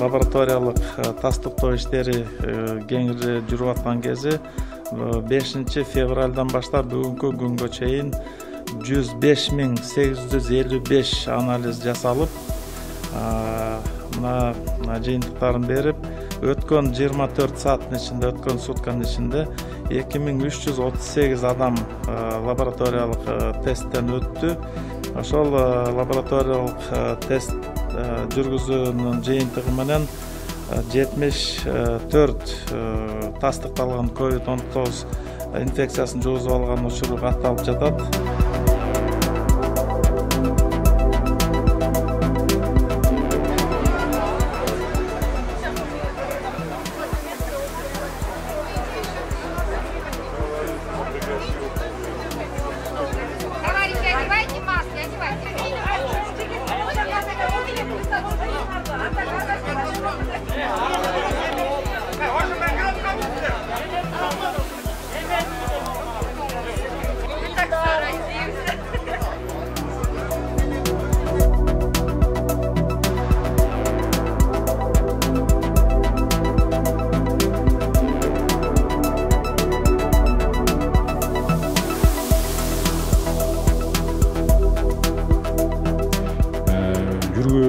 лабораториялык тастыктоо иштери кеңири жүрүп аткан кези 5 февралдан баштап бүгүнкү күнгө чейин 105.855 анализ жасалып, мына жыйынтыктарын берип, өткөн 24 сааттын ичинде, өткөн сутканын ичинде 2338 адам лабораториялык тесттен өттү. Ошол лабораториялык тест жүргүзүүнүн жыйынтыгы менен 74 тастыкталган COVID-19 инфекциясын жугузуп алган учуру катталып жатат.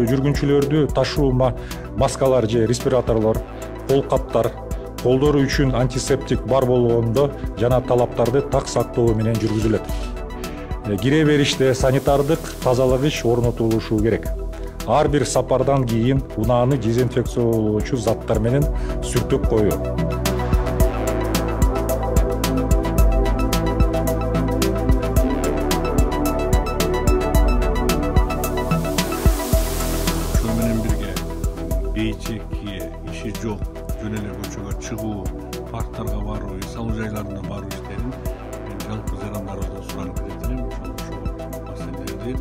Жүргүнчүлөрдү ташуу маскалар же респираторлор, кол каптар, колдору үчүн антисептик бар болгондо жана талаптарды так сактоо менен жүргүзүлөт. Кире бериште санитардык тазалагыч орнотулушу керек. Ар бир сапардан кийин унааны дезинфекциялоочу заттар менен сүртүп коюу. Бейчекке, иши жок, жөн эле көчөгө чыгуу, парктарга баруу, үй салуу жайларына баруу иштерин жалпы жарандарыбыздан суранып келет элем. Ошол маселелерди